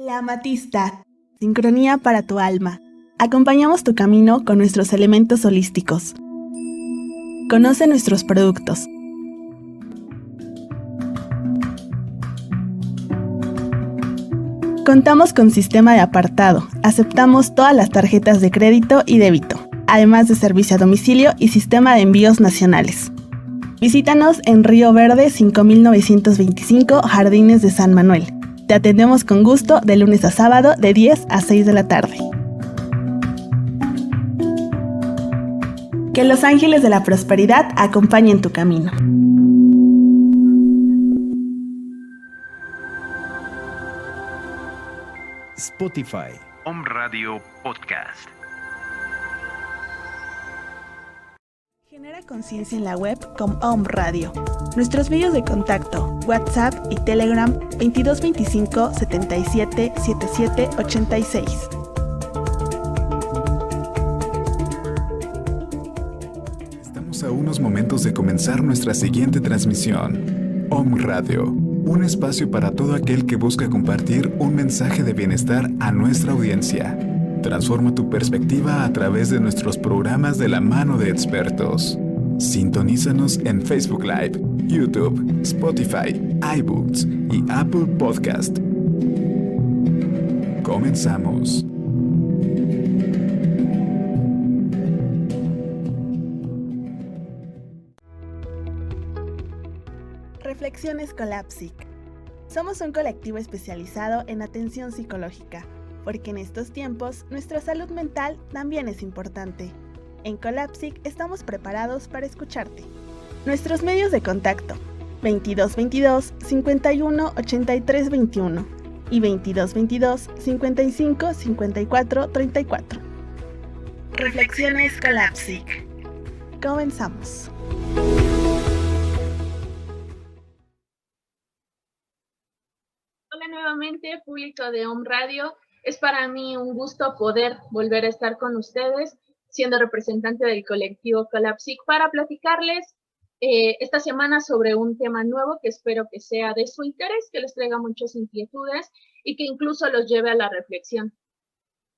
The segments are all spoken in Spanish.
La Amatista, sincronía para tu alma. Acompañamos tu camino con nuestros elementos holísticos. Conoce nuestros productos. Contamos con sistema de apartado. Aceptamos todas las tarjetas de crédito y débito, además de servicio a domicilio y sistema de envíos nacionales. Visítanos en Río Verde 5925 Jardines de San Manuel. Te atendemos con gusto de lunes a sábado de 10 a 6 de la tarde. Que los ángeles de la prosperidad acompañen tu camino. Spotify. Om Radio Podcast. Genera conciencia en la web con Om Radio. Nuestros medios de contacto, WhatsApp y Telegram 2225 77 77 86. Estamos a unos momentos de comenzar nuestra siguiente transmisión. Om Radio, un espacio para todo aquel que busca compartir un mensaje de bienestar a nuestra audiencia. Transforma tu perspectiva a través de nuestros programas de la mano de expertos. Sintonízanos en Facebook Live, YouTube, Spotify, iBooks y Apple Podcast. Comenzamos. Reflexiones Colapsic. Somos un colectivo especializado en atención psicológica, porque en estos tiempos nuestra salud mental también es importante. En Colapsic estamos preparados para escucharte. Nuestros medios de contacto: 2222 51 83 21 y 2222 55 54 34. Reflexiones Colapsic. Comenzamos. Hola nuevamente, público de Om Radio. Es para mí un gusto poder volver a estar con ustedes, siendo representante del colectivo Colapsic, para platicarles esta semana sobre un tema nuevo que espero que sea de su interés, que les traiga muchas inquietudes y que incluso los lleve a la reflexión.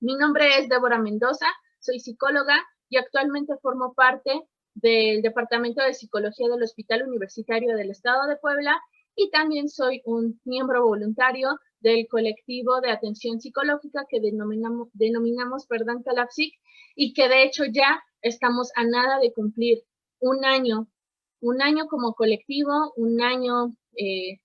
Mi nombre es Débora Mendoza, soy psicóloga y actualmente formo parte del Departamento de Psicología del Hospital Universitario del Estado de Puebla y también soy un miembro voluntario del colectivo de atención psicológica que denominamos Colapsic, y que de hecho ya estamos a nada de cumplir un año como colectivo, un año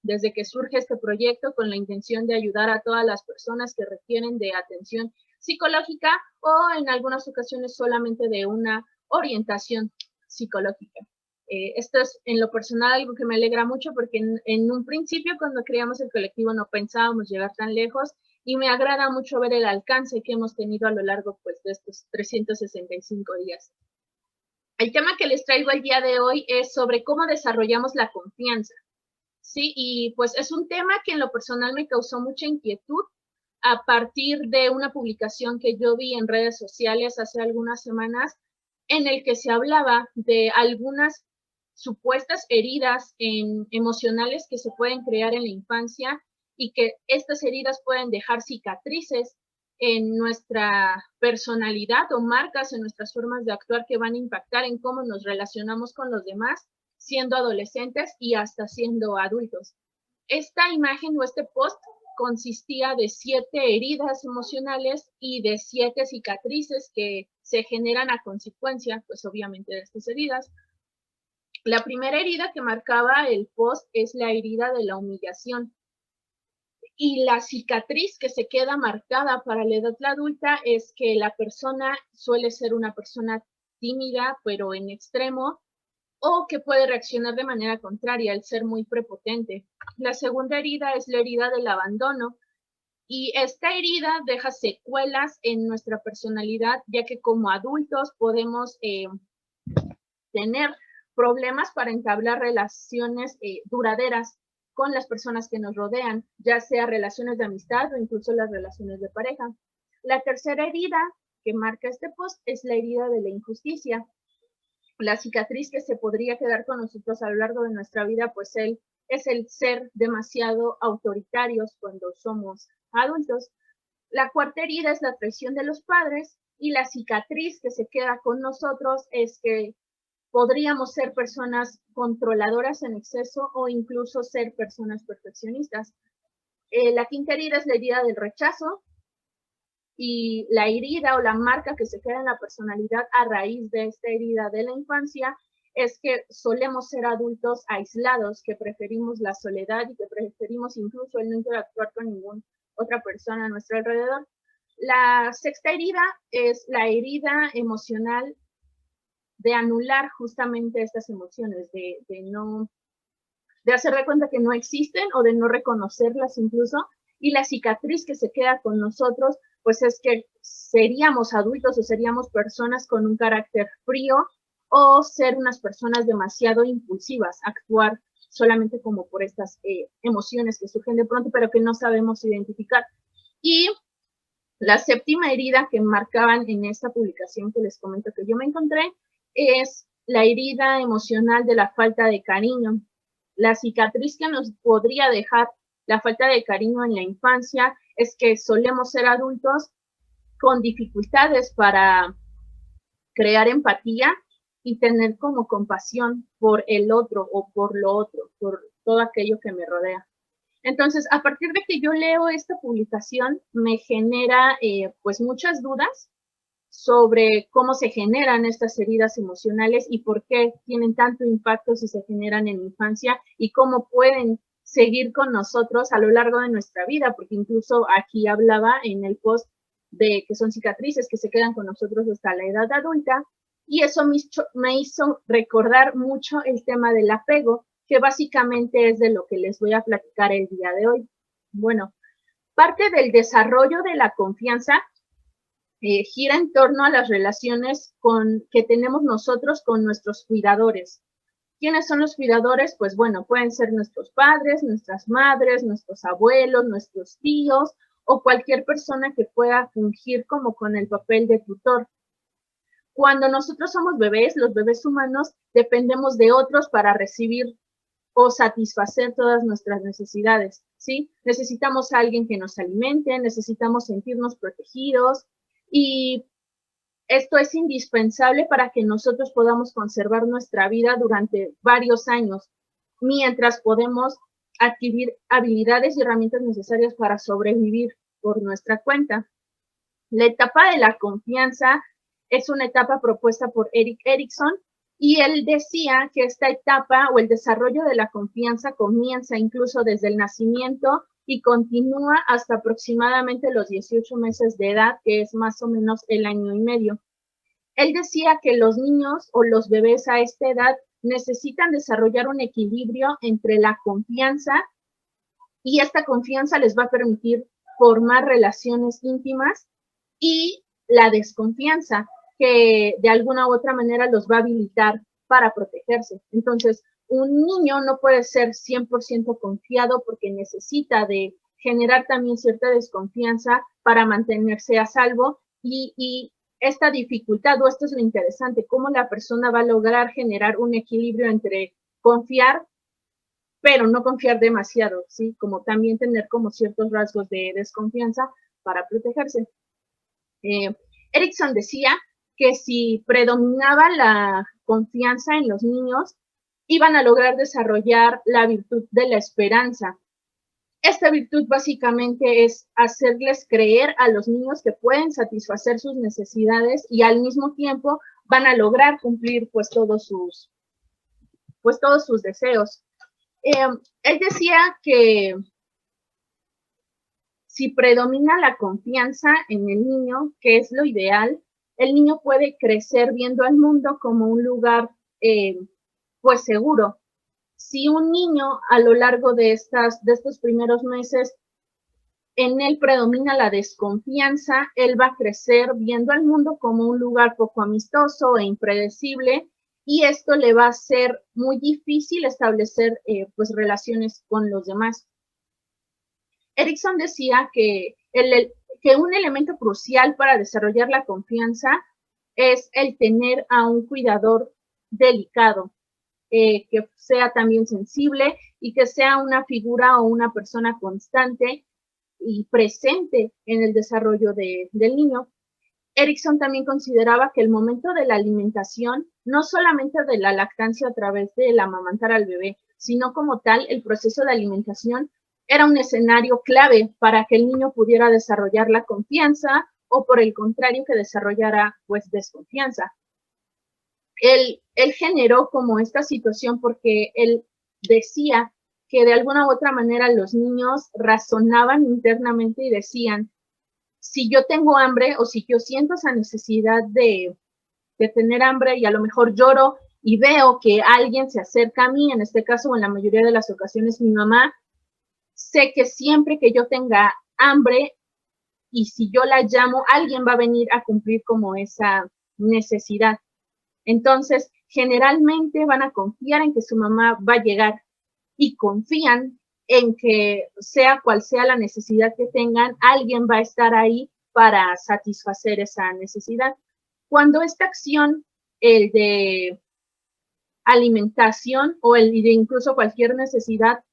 desde que surge este proyecto con la intención de ayudar a todas las personas que requieren de atención psicológica o en algunas ocasiones solamente de una orientación psicológica. Esto es en lo personal algo que me alegra mucho porque en un principio cuando creamos el colectivo no pensábamos llegar tan lejos y me agrada mucho ver el alcance que hemos tenido a lo largo pues, de estos 365 días. El tema que les traigo el día de hoy es sobre cómo desarrollamos la confianza. Sí, y pues es un tema que en lo personal me causó mucha inquietud a partir de una publicación que yo vi en redes sociales hace algunas semanas en el que se hablaba de algunas supuestas heridas emocionales que se pueden crear en la infancia y que estas heridas pueden dejar cicatrices en nuestra personalidad o marcas en nuestras formas de actuar que van a impactar en cómo nos relacionamos con los demás siendo adolescentes y hasta siendo adultos. Esta imagen o este post consistía de 7 heridas emocionales y de 7 cicatrices que se generan a consecuencia, pues obviamente, de estas heridas. La primera herida que marcaba el post es la herida de la humillación. Y la cicatriz que se queda marcada para la edad adulta es que la persona suele ser una persona tímida, pero en extremo, o que puede reaccionar de manera contraria al ser muy prepotente. La segunda herida es la herida del abandono. Y esta herida deja secuelas en nuestra personalidad, ya que como adultos podemos tener problemas para entablar relaciones duraderas con las personas que nos rodean, ya sea relaciones de amistad o incluso las relaciones de pareja. La tercera herida que marca este post es la herida de la injusticia. La cicatriz que se podría quedar con nosotros a lo largo de nuestra vida, pues es el ser demasiado autoritarios cuando somos adultos. La cuarta herida es la traición de los padres y la cicatriz que se queda con nosotros es que podríamos ser personas controladoras en exceso o incluso ser personas perfeccionistas. La quinta herida es la herida del rechazo y la herida o la marca que se queda en la personalidad a raíz de esta herida de la infancia es que solemos ser adultos aislados, que preferimos la soledad y que preferimos incluso el no interactuar con ninguna otra persona a nuestro alrededor. La sexta herida es la herida emocional de anular justamente estas emociones, de hacer de cuenta que no existen o de no reconocerlas incluso, y la cicatriz que se queda con nosotros, pues es que seríamos adultos o seríamos personas con un carácter frío o ser unas personas demasiado impulsivas, actuar solamente como por estas emociones que surgen de pronto, pero que no sabemos identificar. Y la séptima herida que marcaban en esta publicación que les comento que yo me encontré es la herida emocional de la falta de cariño. La cicatriz que nos podría dejar la falta de cariño en la infancia es que solemos ser adultos con dificultades para crear empatía y tener como compasión por el otro o por lo otro, por todo aquello que me rodea. Entonces, a partir de que yo leo esta publicación, me genera pues muchas dudas sobre cómo se generan estas heridas emocionales y por qué tienen tanto impacto si se generan en la infancia y cómo pueden seguir con nosotros a lo largo de nuestra vida, porque incluso aquí hablaba en el post de que son cicatrices que se quedan con nosotros hasta la edad adulta, y eso me hizo recordar mucho el tema del apego, que básicamente es de lo que les voy a platicar el día de hoy. Bueno, parte del desarrollo de la confianza gira en torno a las relaciones que tenemos nosotros con nuestros cuidadores. ¿Quiénes son los cuidadores? Pues bueno, pueden ser nuestros padres, nuestras madres, nuestros abuelos, nuestros tíos o cualquier persona que pueda fungir como con el papel de tutor. Cuando nosotros somos bebés, los bebés humanos, dependemos de otros para recibir o satisfacer todas nuestras necesidades, ¿sí? Necesitamos a alguien que nos alimente, necesitamos sentirnos protegidos y esto es indispensable para que nosotros podamos conservar nuestra vida durante varios años, mientras podemos adquirir habilidades y herramientas necesarias para sobrevivir por nuestra cuenta. La etapa de la confianza es una etapa propuesta por Erik Erikson y él decía que esta etapa o el desarrollo de la confianza comienza incluso desde el nacimiento y continúa hasta aproximadamente los 18 meses de edad, que es más o menos el año y medio. Él decía que los niños o los bebés a esta edad necesitan desarrollar un equilibrio entre la confianza y esta confianza les va a permitir formar relaciones íntimas y la desconfianza que de alguna u otra manera los va a habilitar para protegerse. Entonces, un niño no puede ser 100% confiado porque necesita de generar también cierta desconfianza para mantenerse a salvo y esta dificultad, o esto es lo interesante, cómo la persona va a lograr generar un equilibrio entre confiar, pero no confiar demasiado, ¿sí? Como también tener como ciertos rasgos de desconfianza para protegerse. Erikson decía que si predominaba la confianza en los niños, iban a lograr desarrollar la virtud de la esperanza. Esta virtud básicamente es hacerles creer a los niños que pueden satisfacer sus necesidades y al mismo tiempo van a lograr cumplir pues todos sus deseos. Él decía que si predomina la confianza en el niño, que es lo ideal, el niño puede crecer viendo al mundo como un lugar pues seguro. Si un niño a lo largo de estos primeros meses en él predomina la desconfianza, él va a crecer viendo al mundo como un lugar poco amistoso e impredecible y esto le va a ser muy difícil establecer pues relaciones con los demás. Erikson decía que un elemento crucial para desarrollar la confianza es el tener a un cuidador delicado. que sea también sensible y que sea una figura o una persona constante y presente en el desarrollo del niño. Erikson también consideraba que el momento de la alimentación, no solamente de la lactancia a través del amamantar al bebé, sino como tal, el proceso de alimentación era un escenario clave para que el niño pudiera desarrollar la confianza o por el contrario que desarrollara pues desconfianza. Él generó como esta situación porque él decía que de alguna u otra manera los niños razonaban internamente y decían, si yo tengo hambre o si yo siento esa necesidad de tener hambre y a lo mejor lloro y veo que alguien se acerca a mí, en este caso o en la mayoría de las ocasiones mi mamá, sé que siempre que yo tenga hambre y si yo la llamo, alguien va a venir a cumplir como esa necesidad. Entonces, generalmente van a confiar en que su mamá va a llegar y confían en que sea cual sea la necesidad que tengan, alguien va a estar ahí para satisfacer esa necesidad. Cuando esta acción, el de alimentación o el de incluso cualquier necesidad,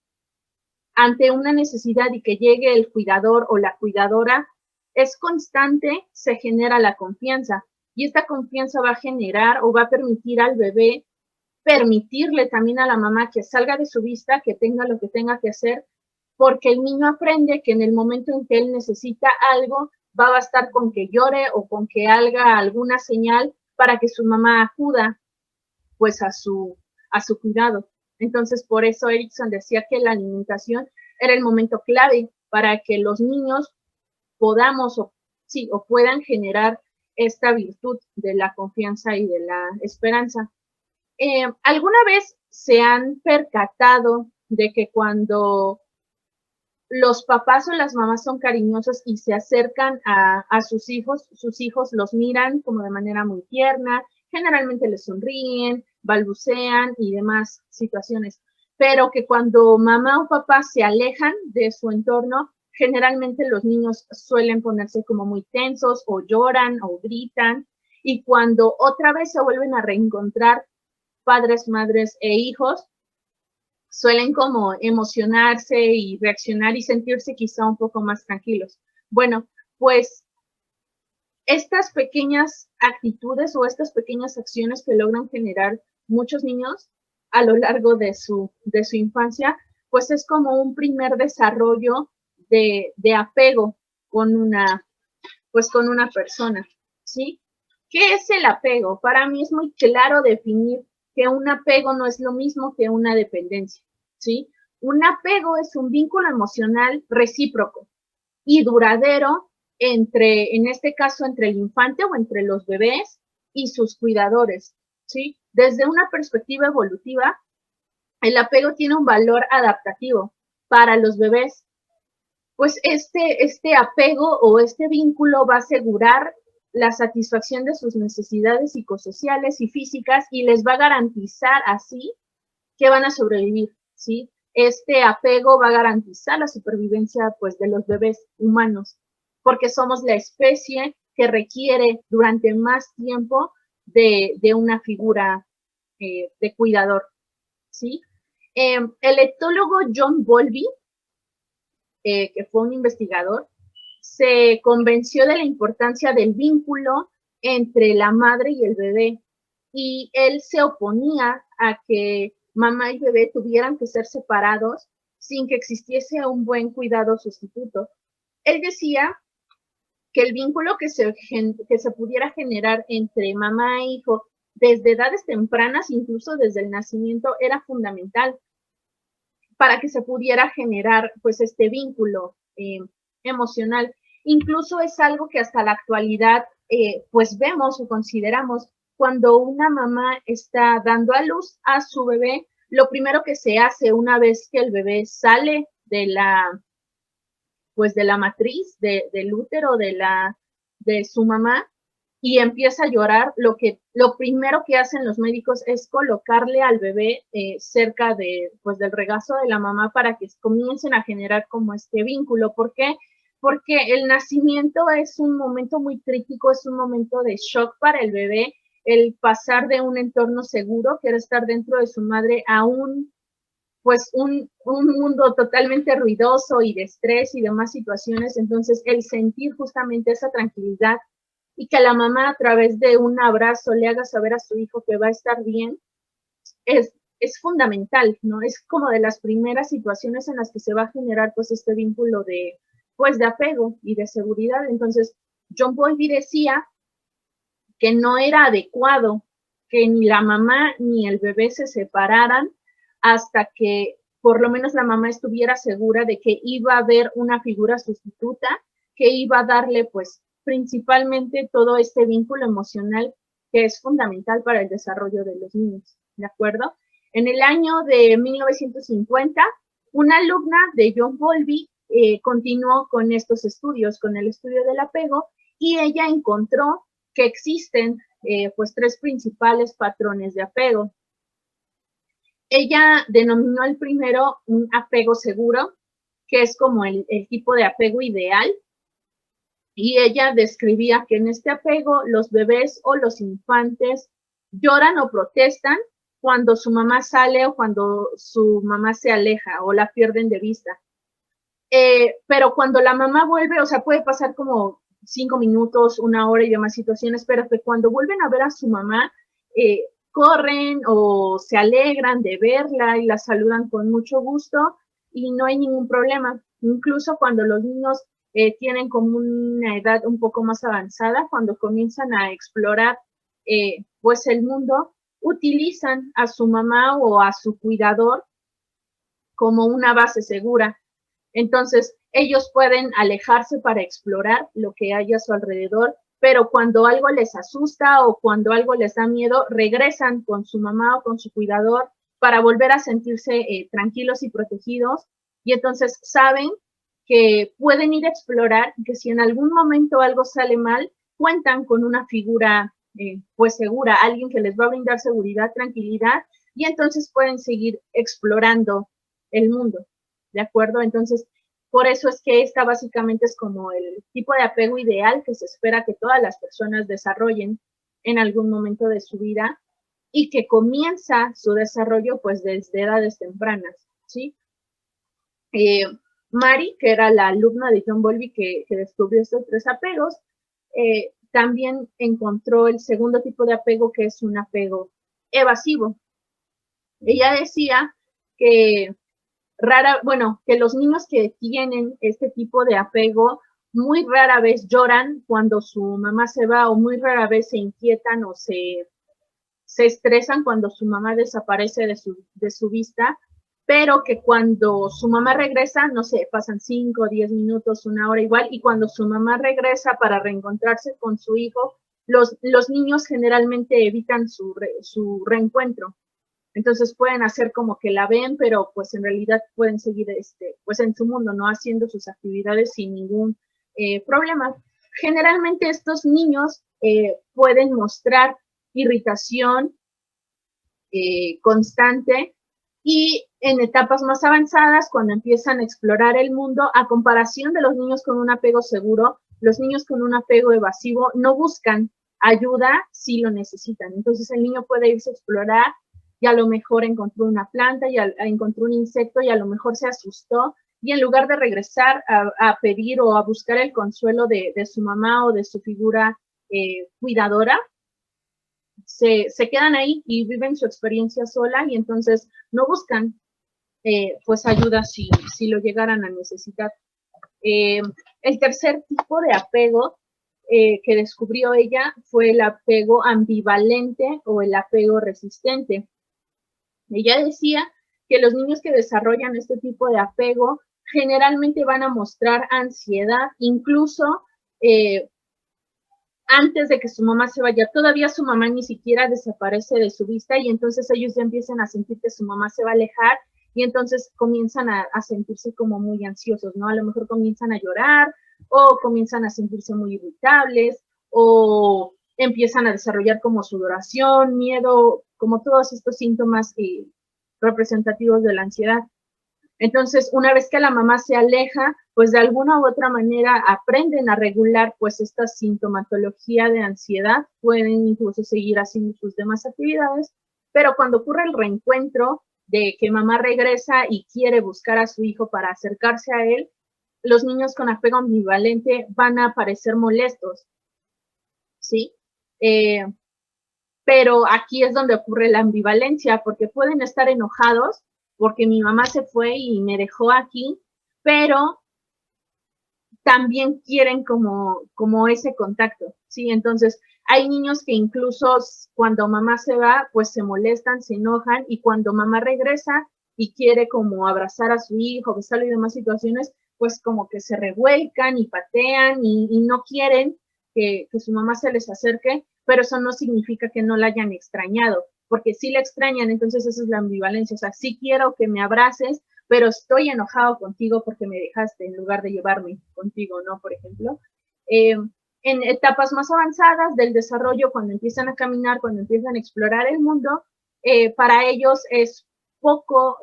ante una necesidad y que llegue el cuidador o la cuidadora, es constante, se genera la confianza. Y esta confianza va a generar o va a permitir al bebé permitirle también a la mamá que salga de su vista, que tenga lo que tenga que hacer, porque el niño aprende que en el momento en que él necesita algo, va a bastar con que llore o con que haga alguna señal para que su mamá acuda pues a su cuidado. Entonces, por eso Erikson decía que la alimentación era el momento clave para que los niños podamos o puedan generar esta virtud de la confianza y de la esperanza. ¿Alguna vez se han percatado de que cuando los papás o las mamás son cariñosos y se acercan a sus hijos los miran como de manera muy tierna, generalmente les sonríen, balbucean y demás situaciones, pero que cuando mamá o papá se alejan de su entorno, generalmente los niños suelen ponerse como muy tensos o lloran o gritan, y cuando otra vez se vuelven a reencontrar padres, madres e hijos, suelen como emocionarse y reaccionar y sentirse quizá un poco más tranquilos. Bueno, pues estas pequeñas actitudes o estas pequeñas acciones que logran generar muchos niños a lo largo de su infancia, pues es como un primer desarrollo de apego con una persona, ¿sí? ¿Qué es el apego? Para mí es muy claro definir que un apego no es lo mismo que una dependencia, ¿sí? Un apego es un vínculo emocional recíproco y duradero en este caso, entre el infante o entre los bebés y sus cuidadores, ¿sí? Desde una perspectiva evolutiva, el apego tiene un valor adaptativo para los bebés, pues este apego o este vínculo va a asegurar la satisfacción de sus necesidades psicosociales y físicas y les va a garantizar así que van a sobrevivir, ¿sí? Este apego va a garantizar la supervivencia, pues, de los bebés humanos, porque somos la especie que requiere durante más tiempo de una figura de cuidador, ¿sí? El etólogo John Bowlby, que fue un investigador, se convenció de la importancia del vínculo entre la madre y el bebé, y él se oponía a que mamá y bebé tuvieran que ser separados sin que existiese un buen cuidado sustituto. Él decía que el vínculo que se pudiera generar entre mamá e hijo desde edades tempranas, incluso desde el nacimiento, era fundamental para que se pudiera generar pues este vínculo emocional. Incluso es algo que hasta la actualidad pues vemos o consideramos cuando una mamá está dando a luz a su bebé, lo primero que se hace una vez que el bebé sale de la matriz, del útero de su mamá y empieza a llorar, lo primero que hacen los médicos es colocarle al bebé cerca del regazo de la mamá para que comiencen a generar como este vínculo. ¿Por qué? Porque el nacimiento es un momento muy crítico, es un momento de shock para el bebé, el pasar de un entorno seguro, que era estar dentro de su madre, a un mundo totalmente ruidoso y de estrés y demás situaciones. Entonces, el sentir justamente esa tranquilidad y que la mamá a través de un abrazo le haga saber a su hijo que va a estar bien, es fundamental, ¿no? Es como de las primeras situaciones en las que se va a generar pues este vínculo de apego y de seguridad. Entonces, John Bowlby decía que no era adecuado que ni la mamá ni el bebé se separaran hasta que por lo menos la mamá estuviera segura de que iba a haber una figura sustituta que iba a darle pues principalmente todo este vínculo emocional que es fundamental para el desarrollo de los niños, ¿de acuerdo? En el año de 1950, una alumna de John Bowlby continuó con estos estudios, con el estudio del apego, y ella encontró que existen pues 3 principales patrones de apego. Ella denominó el primero un apego seguro, que es como el tipo de apego ideal, y ella describía que en este apego los bebés o los infantes lloran o protestan cuando su mamá sale o cuando su mamá se aleja o la pierden de vista. Pero cuando la mamá vuelve, o sea, puede pasar como 5 minutos, 1 hora y demás situaciones, pero que cuando vuelven a ver a su mamá, corren o se alegran de verla y la saludan con mucho gusto y no hay ningún problema. Incluso cuando los niños tienen como una edad un poco más avanzada, cuando comienzan a explorar pues el mundo, utilizan a su mamá o a su cuidador como una base segura. Entonces, ellos pueden alejarse para explorar lo que hay a su alrededor, pero cuando algo les asusta o cuando algo les da miedo, regresan con su mamá o con su cuidador para volver a sentirse tranquilos y protegidos. Y entonces saben que pueden ir a explorar, que si en algún momento algo sale mal, cuentan con una figura pues segura, alguien que les va a brindar seguridad, tranquilidad, y entonces pueden seguir explorando el mundo, ¿de acuerdo? Entonces, por eso es que esta básicamente es como el tipo de apego ideal que se espera que todas las personas desarrollen en algún momento de su vida y que comienza su desarrollo pues desde edades tempranas, ¿sí? Mary, que era la alumna de John Bowlby que descubrió estos 3 apegos, también encontró el segundo tipo de apego, que es un apego evasivo. Ella decía que que los niños que tienen este tipo de apego muy rara vez lloran cuando su mamá se va, o muy rara vez se inquietan o se estresan cuando su mamá desaparece de su vista, pero que cuando su mamá regresa, no sé, pasan 5, 10 minutos, 1 hora igual, y cuando su mamá regresa para reencontrarse con su hijo, los niños generalmente evitan su reencuentro. Entonces pueden hacer como que la ven, pero pues en realidad pueden seguir pues en su mundo, ¿no? Haciendo sus actividades sin ningún problema. Generalmente estos niños pueden mostrar irritación constante y en etapas más avanzadas, cuando empiezan a explorar el mundo, a comparación de los niños con un apego seguro, los niños con un apego evasivo no buscan ayuda si lo necesitan. Entonces el niño puede irse a explorar y a lo mejor encontró una planta y encontró un insecto y a lo mejor se asustó y en lugar de regresar a pedir o a buscar el consuelo de su mamá o de su figura cuidadora, se quedan ahí y viven su experiencia sola y entonces no buscan pues ayuda si lo llegaran a necesitar. El tercer tipo de apego que descubrió ella fue el apego ambivalente o el apego resistente. Ella decía que los niños que desarrollan este tipo de apego generalmente van a mostrar ansiedad, incluso antes de que su mamá se vaya. Todavía su mamá ni siquiera desaparece de su vista y entonces ellos ya empiezan a sentir que su mamá se va a alejar y entonces comienzan a sentirse como muy ansiosos, ¿no? A lo mejor comienzan a llorar o comienzan a sentirse muy irritables o empiezan a desarrollar como sudoración, miedo, como todos estos síntomas representativos de la ansiedad. Entonces, una vez que la mamá se aleja, pues de alguna u otra manera aprenden a regular pues esta sintomatología de ansiedad, pueden incluso seguir haciendo sus demás actividades, pero cuando ocurre el reencuentro de que mamá regresa y quiere buscar a su hijo para acercarse a él, los niños con apego ambivalente van a parecer molestos, ¿sí? Pero aquí es donde ocurre la ambivalencia, porque pueden estar enojados porque mi mamá se fue y me dejó aquí, pero también quieren como ese contacto, ¿sí? Entonces, hay niños que incluso cuando mamá se va, pues se molestan, se enojan, y cuando mamá regresa y quiere como abrazar a su hijo, besarlo y demás situaciones, pues como que se revuelcan y patean y no quieren que su mamá se les acerque, pero eso no significa que no la hayan extrañado, porque sí la extrañan, entonces esa es la ambivalencia, o sea, sí quiero que me abraces, pero estoy enojado contigo porque me dejaste en lugar de llevarme contigo, ¿no? Por ejemplo. En etapas más avanzadas del desarrollo, cuando empiezan a caminar, cuando empiezan a explorar el mundo, para ellos es poco,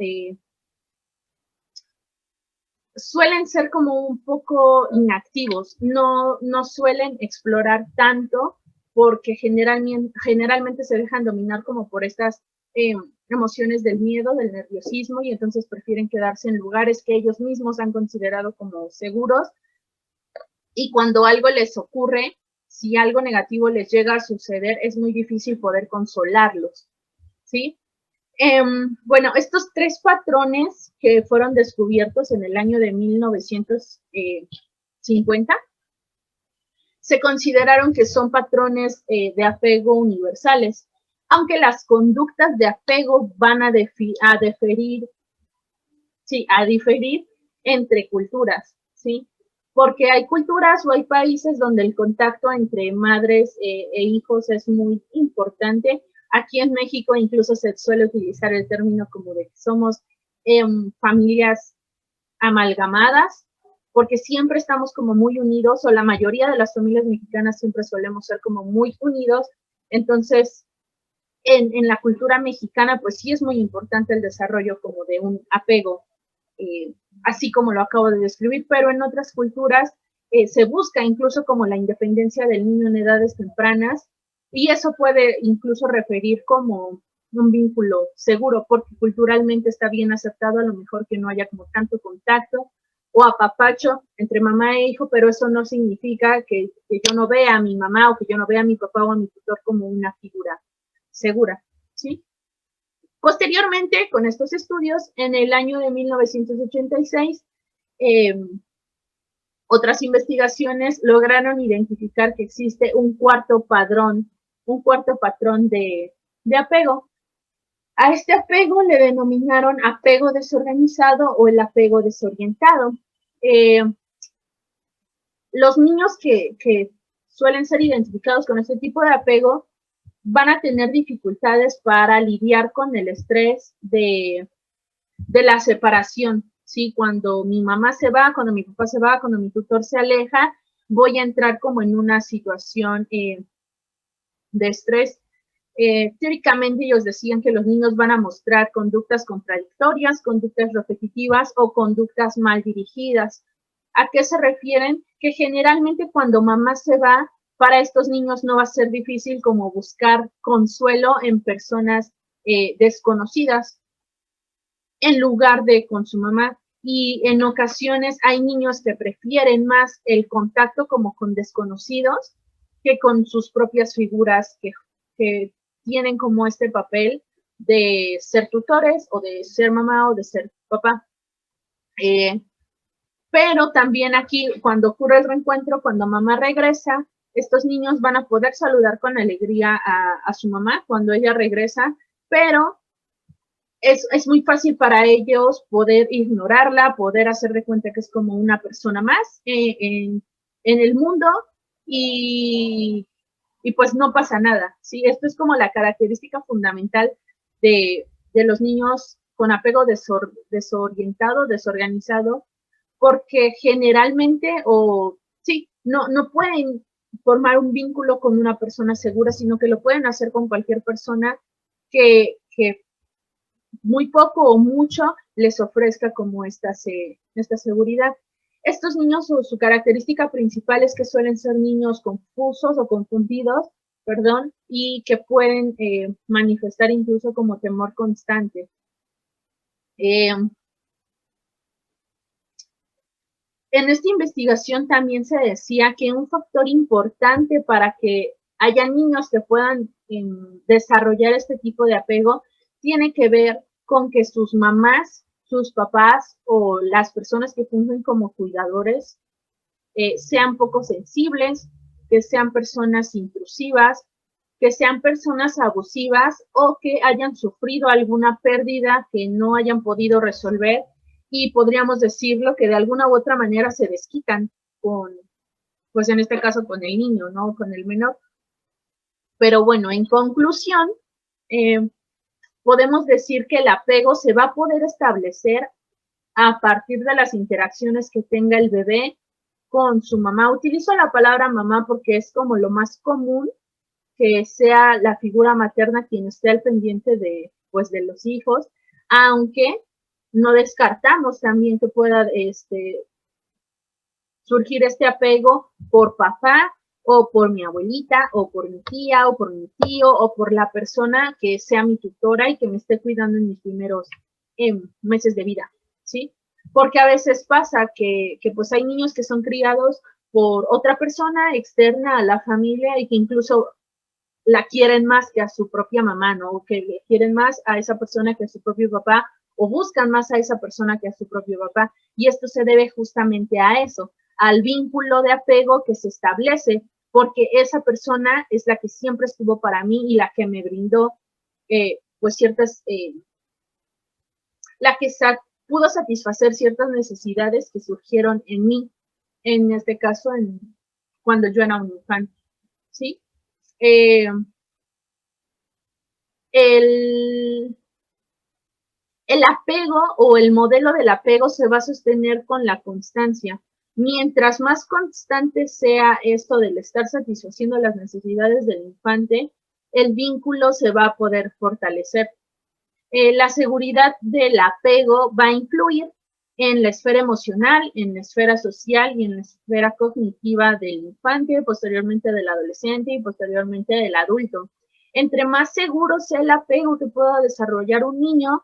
suelen ser como un poco inactivos, no suelen explorar tanto porque generalmente se dejan dominar como por estas emociones del miedo, del nerviosismo, y entonces prefieren quedarse en lugares que ellos mismos han considerado como seguros, y cuando algo les ocurre, si algo negativo les llega a suceder, es muy difícil poder consolarlos, ¿sí? Bueno, estos 3 patrones que fueron descubiertos en el año de 1950 se consideraron que son patrones de apego universales, aunque las conductas de apego van a diferir entre culturas, ¿sí? Porque hay culturas o hay países donde el contacto entre madres e hijos es muy importante. Aquí en México incluso se suele utilizar el término como de que somos familias amalgamadas, porque siempre estamos como muy unidos, o la mayoría de las familias mexicanas siempre solemos ser como muy unidos. Entonces, en la cultura mexicana, pues sí es muy importante el desarrollo como de un apego, así como lo acabo de describir, pero en otras culturas se busca incluso como la independencia del niño en edades tempranas, y eso puede incluso referir como un vínculo seguro, porque culturalmente está bien aceptado a lo mejor que no haya como tanto contacto o apapacho entre mamá e hijo, pero eso no significa que yo no vea a mi mamá o que yo no vea a mi papá o a mi tutor como una figura segura, ¿sí? Posteriormente, con estos estudios, en el año de 1986, otras investigaciones lograron identificar que existe un cuarto patrón de apego. A este apego le denominaron apego desorganizado o el apego desorientado. Los niños que suelen ser identificados con este tipo de apego van a tener dificultades para lidiar con el estrés de la separación, ¿sí? Cuando mi mamá se va, cuando mi papá se va, cuando mi tutor se aleja, voy a entrar como en una situación de estrés. Teóricamente ellos decían que los niños van a mostrar conductas contradictorias, conductas repetitivas o conductas mal dirigidas. ¿A qué se refieren? Que generalmente cuando mamá se va, para estos niños no va a ser difícil como buscar consuelo en personas desconocidas en lugar de con su mamá. Y en ocasiones hay niños que prefieren más el contacto como con desconocidos que con sus propias figuras que tienen como este papel de ser tutores o de ser mamá o de ser papá. Pero también aquí, cuando ocurre el reencuentro, cuando mamá regresa, estos niños van a poder saludar con alegría a su mamá cuando ella regresa, pero es muy fácil para ellos poder ignorarla, poder hacer de cuenta que es como una persona más en el mundo, y pues no pasa nada, ¿sí? Esto es como la característica fundamental de los niños con apego desorientado, desorganizado, porque generalmente, no pueden formar un vínculo con una persona segura, sino que lo pueden hacer con cualquier persona que muy poco o mucho les ofrezca como esta seguridad. Estos niños, su característica principal es que suelen ser niños confusos o confundidos, perdón, y que pueden manifestar incluso como temor constante. En esta investigación también se decía que un factor importante para que haya niños que puedan desarrollar este tipo de apego tiene que ver con que sus mamás, sus papás o las personas que fungen como cuidadores sean poco sensibles, que sean personas intrusivas, que sean personas abusivas o que hayan sufrido alguna pérdida que no hayan podido resolver y podríamos decirlo que de alguna u otra manera se desquitan con, pues en este caso con el niño, ¿no? Con el menor. Pero bueno, en conclusión, podemos decir que el apego se va a poder establecer a partir de las interacciones que tenga el bebé con su mamá. Utilizo la palabra mamá porque es como lo más común que sea la figura materna quien esté al pendiente de, pues, de los hijos, aunque no descartamos también que pueda surgir este apego por papá o por mi abuelita o por mi tía o por mi tío o por la persona que sea mi tutora y que me esté cuidando en mis primeros meses de vida, ¿sí? Porque a veces pasa que pues hay niños que son criados por otra persona externa a la familia y que incluso la quieren más que a su propia mamá, ¿no? O que le quieren más a esa persona que a su propio papá, o buscan más a esa persona que a su propio papá. Y esto se debe justamente a eso, al vínculo de apego que se establece, porque esa persona es la que siempre estuvo para mí y la que me brindó, pues ciertas, la que pudo satisfacer ciertas necesidades que surgieron en mí, en este caso, cuando yo era un infante, ¿sí? El apego o el modelo del apego se va a sostener con la constancia. Mientras más constante sea esto del estar satisfaciendo las necesidades del infante, el vínculo se va a poder fortalecer. La seguridad del apego va a incluir en la esfera emocional, en la esfera social y en la esfera cognitiva del infante, posteriormente del adolescente y posteriormente del adulto. Entre más seguro sea el apego que pueda desarrollar un niño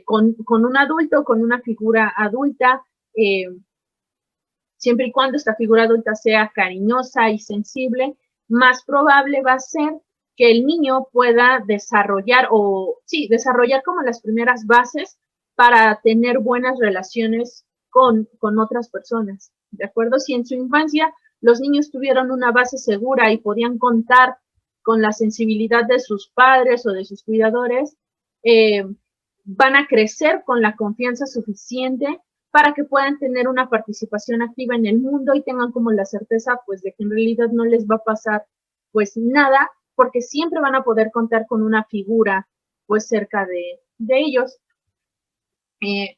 con un adulto, con una figura adulta, siempre y cuando esta figura adulta sea cariñosa y sensible, más probable va a ser que el niño pueda desarrollar como las primeras bases para tener buenas relaciones con otras personas, ¿de acuerdo? Si en su infancia los niños tuvieron una base segura y podían contar con la sensibilidad de sus padres o de sus cuidadores, van a crecer con la confianza suficiente para que puedan tener una participación activa en el mundo y tengan como la certeza, pues, de que en realidad no les va a pasar, pues, nada, porque siempre van a poder contar con una figura, pues, cerca de ellos.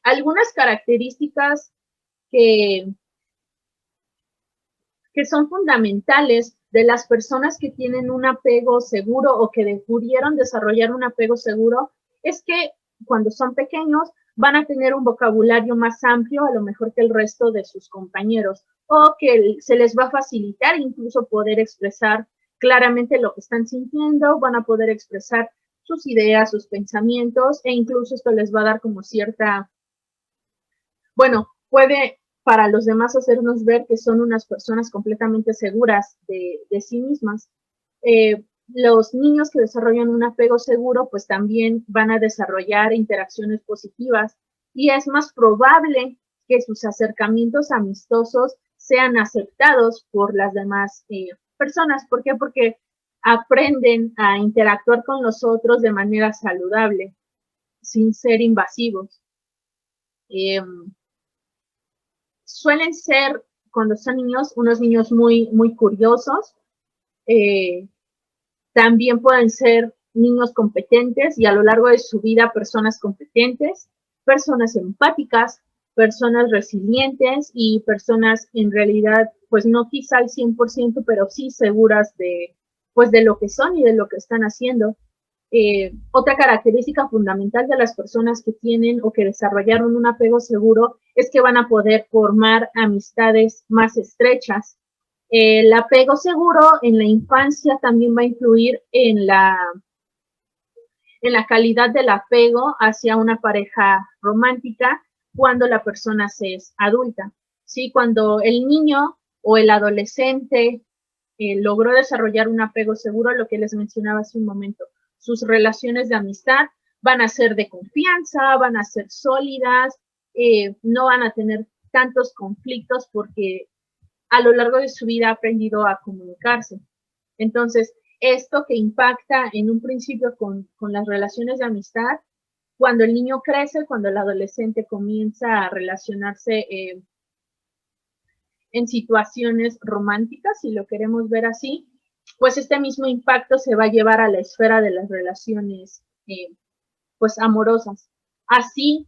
Algunas características que son fundamentales de las personas que tienen un apego seguro o que pudieron desarrollar un apego seguro es que cuando son pequeños van a tener un vocabulario más amplio a lo mejor que el resto de sus compañeros o que se les va a facilitar incluso poder expresar claramente lo que están sintiendo, van a poder expresar sus ideas, sus pensamientos e incluso esto les va a dar como cierta, bueno, puede para los demás hacernos ver que son unas personas completamente seguras de sí mismas. Los niños que desarrollan un apego seguro, pues también van a desarrollar interacciones positivas y es más probable que sus acercamientos amistosos sean aceptados por las demás personas. ¿Por qué? Porque aprenden a interactuar con los otros de manera saludable, sin ser invasivos. Suelen ser, cuando son niños, unos niños muy, muy curiosos. También pueden ser niños competentes y a lo largo de su vida personas competentes, personas empáticas, personas resilientes y personas en realidad, pues no quizá al 100%, pero sí seguras de, pues de lo que son y de lo que están haciendo. Otra característica fundamental de las personas que tienen o que desarrollaron un apego seguro es que van a poder formar amistades más estrechas. El apego seguro en la infancia también va a influir en la calidad del apego hacia una pareja romántica cuando la persona se es adulta. ¿Sí? Cuando el niño o el adolescente logró desarrollar un apego seguro, lo que les mencionaba hace un momento, sus relaciones de amistad van a ser de confianza, van a ser sólidas, no van a tener tantos conflictos porque a lo largo de su vida ha aprendido a comunicarse. Entonces, esto que impacta en un principio con las relaciones de amistad, cuando el niño crece, cuando el adolescente comienza a relacionarse en situaciones románticas, si lo queremos ver así, pues este mismo impacto se va a llevar a la esfera de las relaciones pues amorosas. Así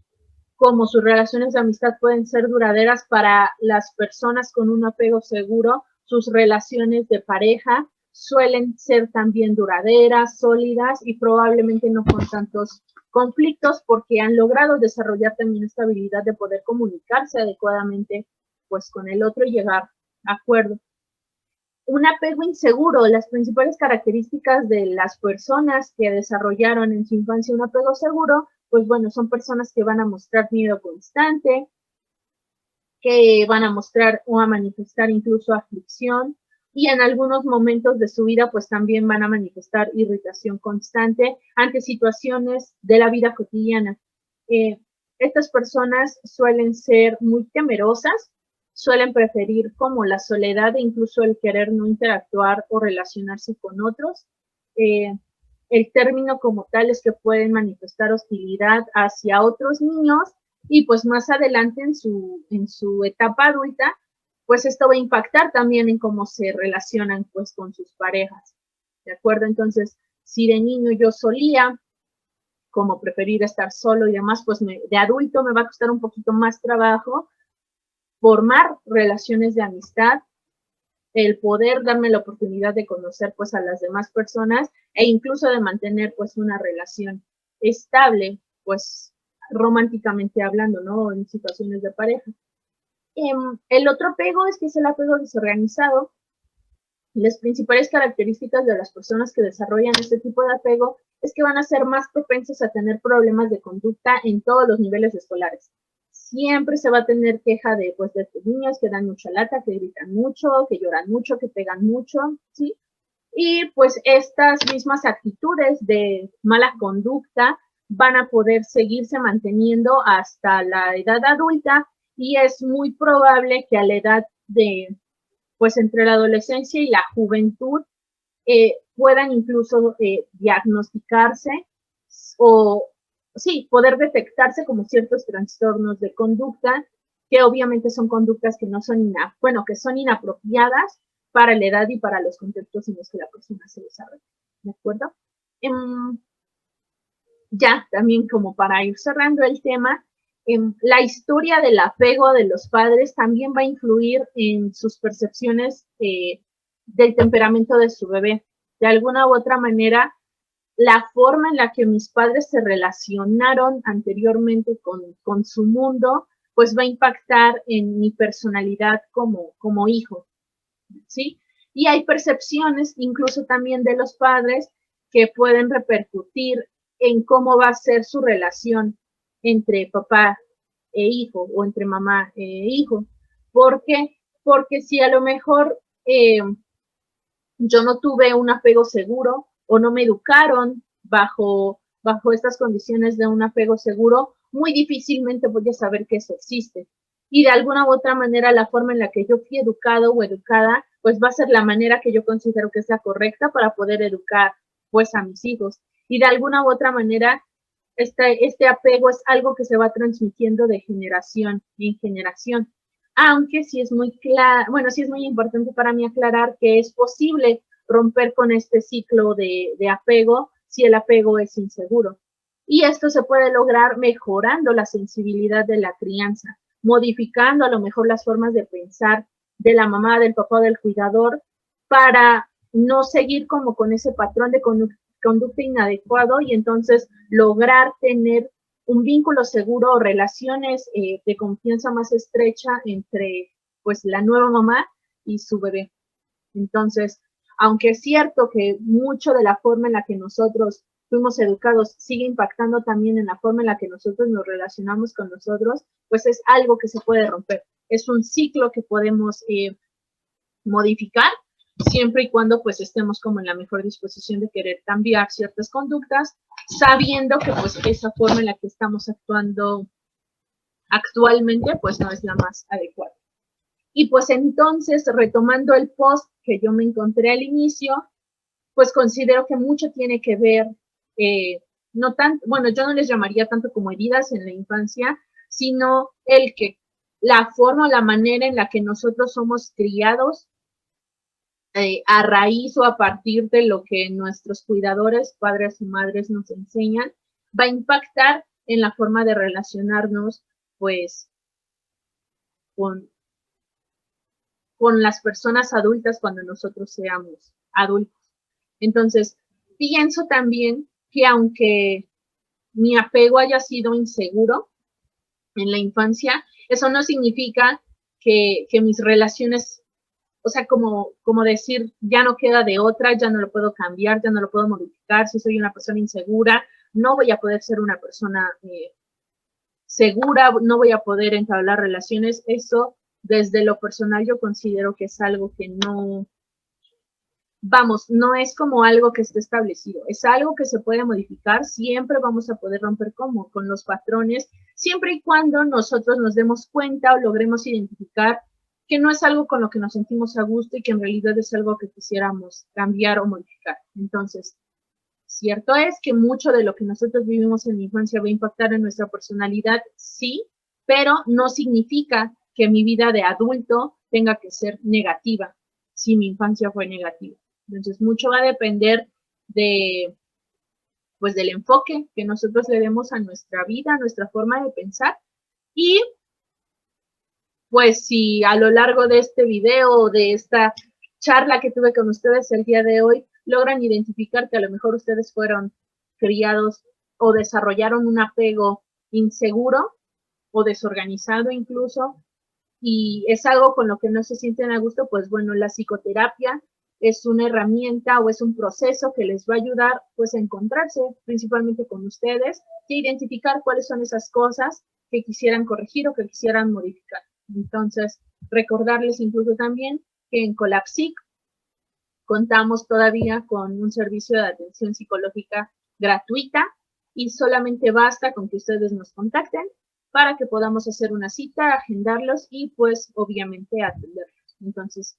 como sus relaciones de amistad pueden ser duraderas para las personas con un apego seguro, sus relaciones de pareja suelen ser también duraderas, sólidas y probablemente no con tantos conflictos porque han logrado desarrollar también esta habilidad de poder comunicarse adecuadamente pues con el otro y llegar a acuerdo. Un apego inseguro, las principales características de las personas que desarrollaron en su infancia un apego seguro, pues bueno, son personas que van a mostrar miedo constante, que van a mostrar o a manifestar incluso aflicción y en algunos momentos de su vida pues también van a manifestar irritación constante ante situaciones de la vida cotidiana. Estas personas suelen ser muy temerosas, suelen preferir como la soledad e incluso el querer no interactuar o relacionarse con otros. El término como tal es que pueden manifestar hostilidad hacia otros niños y pues más adelante en su etapa adulta, pues esto va a impactar también en cómo se relacionan pues con sus parejas, ¿de acuerdo? Entonces, si de niño yo solía como preferir estar solo y demás, pues de adulto me va a costar un poquito más trabajo formar relaciones de amistad, el poder darme la oportunidad de conocer pues a las demás personas e incluso de mantener pues una relación estable, pues románticamente hablando, ¿no? En situaciones de pareja. El otro apego es que es el apego desorganizado. Las principales características de las personas que desarrollan este tipo de apego es que van a ser más propensas a tener problemas de conducta en todos los niveles escolares. Siempre se va a tener queja de, pues, de estos niños que dan mucha lata, que gritan mucho, que lloran mucho, que pegan mucho, ¿sí? Y pues estas mismas actitudes de mala conducta van a poder seguirse manteniendo hasta la edad adulta y es muy probable que a la edad de, pues entre la adolescencia y la juventud, puedan incluso diagnosticarse o sí, poder detectarse como ciertos trastornos de conducta, que obviamente son conductas que no son, que son inapropiadas para la edad y para los contextos en los que la persona se desarrolla, ¿de acuerdo? Ya, también como para ir cerrando el tema, la historia del apego de los padres también va a influir en sus percepciones del temperamento de su bebé. De alguna u otra manera, la forma en la que mis padres se relacionaron anteriormente con su mundo, pues va a impactar en mi personalidad como hijo, ¿sí? Y hay percepciones incluso también de los padres que pueden repercutir en cómo va a ser su relación entre papá e hijo o entre mamá e hijo. ¿Por qué? Porque si a lo mejor yo no tuve un apego seguro o no me educaron bajo estas condiciones de un apego seguro, muy difícilmente voy a saber que eso existe. Y de alguna u otra manera, la forma en la que yo fui educado o educada, pues va a ser la manera que yo considero que es la correcta para poder educar pues a mis hijos. Y de alguna u otra manera, este apego es algo que se va transmitiendo de generación en generación. Aunque sí es muy sí es muy importante para mí aclarar que es posible romper con este ciclo de apego si el apego es inseguro. Y esto se puede lograr mejorando la sensibilidad de la crianza, modificando a lo mejor las formas de pensar de la mamá, del papá o del cuidador para no seguir como con ese patrón de conducta inadecuado y entonces lograr tener un vínculo seguro o relaciones de confianza más estrecha entre pues la nueva mamá y su bebé. Entonces, aunque es cierto que mucho de la forma en la que nosotros fuimos educados sigue impactando también en la forma en la que nosotros nos relacionamos con nosotros, pues es algo que se puede romper. Es un ciclo que podemos modificar siempre y cuando pues estemos como en la mejor disposición de querer cambiar ciertas conductas, sabiendo que pues esa forma en la que estamos actuando actualmente pues no es la más adecuada. Y pues entonces, retomando el post que yo me encontré al inicio, pues considero que mucho tiene que ver, no tanto, bueno, yo no les llamaría tanto como heridas en la infancia, sino el que la forma o la manera en la que nosotros somos criados a raíz o a partir de lo que nuestros cuidadores, padres y madres nos enseñan, va a impactar en la forma de relacionarnos, pues, con las personas adultas cuando nosotros seamos adultos. Entonces, pienso también que aunque mi apego haya sido inseguro en la infancia, eso no significa que mis relaciones, o sea, como decir, ya no queda de otra, ya no lo puedo cambiar, ya no lo puedo modificar, si soy una persona insegura, no voy a poder ser una persona segura, no voy a poder entablar relaciones. Eso, desde lo personal, yo considero que es algo que no es como algo que esté establecido, es algo que se puede modificar, siempre vamos a poder romper con los patrones, siempre y cuando nosotros nos demos cuenta o logremos identificar que no es algo con lo que nos sentimos a gusto y que en realidad es algo que quisiéramos cambiar o modificar. Entonces, cierto es que mucho de lo que nosotros vivimos en la infancia va a impactar en nuestra personalidad, sí, pero no significa que mi vida de adulto tenga que ser negativa si mi infancia fue negativa. Entonces, mucho va a depender del enfoque que nosotros le demos a nuestra vida, a nuestra forma de pensar. Y pues si a lo largo de este video o de esta charla que tuve con ustedes el día de hoy, logran identificar que a lo mejor ustedes fueron criados o desarrollaron un apego inseguro o desorganizado incluso, y es algo con lo que no se sienten a gusto, pues bueno, la psicoterapia es una herramienta o es un proceso que les va a ayudar pues a encontrarse principalmente con ustedes y identificar cuáles son esas cosas que quisieran corregir o que quisieran modificar. Entonces, recordarles incluso también que en Colapsic contamos todavía con un servicio de atención psicológica gratuita y solamente basta con que ustedes nos contacten para que podamos hacer una cita, agendarlos y pues obviamente atenderlos. Entonces,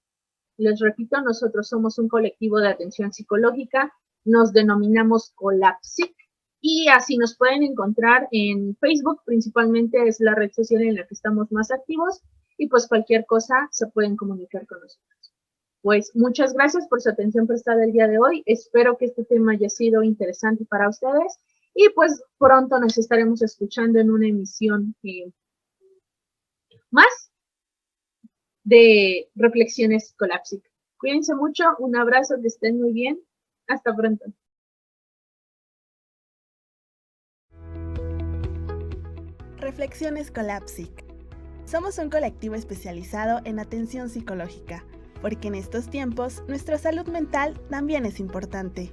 les repito, nosotros somos un colectivo de atención psicológica, nos denominamos Colapsic y así nos pueden encontrar en Facebook, principalmente es la red social en la que estamos más activos y pues cualquier cosa se pueden comunicar con nosotros. Pues muchas gracias por su atención prestada el día de hoy, espero que este tema haya sido interesante para ustedes y pues pronto nos estaremos escuchando en una emisión más de Reflexiones Colapsic. Cuídense mucho, un abrazo, que estén muy bien, hasta pronto. Reflexiones Colapsic. Somos un colectivo especializado en atención psicológica, porque en estos tiempos nuestra salud mental también es importante.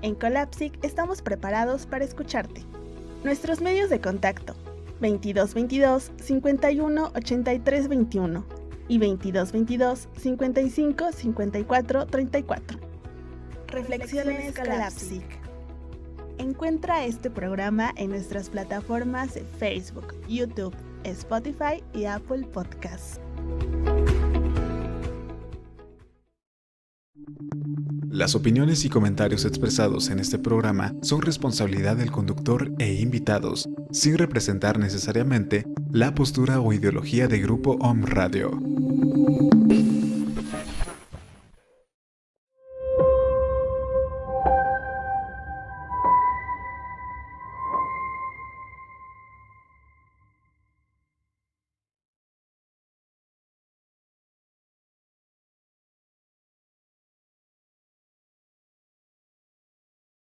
En Colapsic estamos preparados para escucharte. Nuestros medios de contacto: 2222 51 83 21 y 2222 55 54 34. Reflexiones Colapsic. Encuentra este programa en nuestras plataformas de Facebook, YouTube, Spotify y Apple Podcasts. Las opiniones y comentarios expresados en este programa son responsabilidad del conductor e invitados, sin representar necesariamente la postura o ideología de Grupo Om Radio.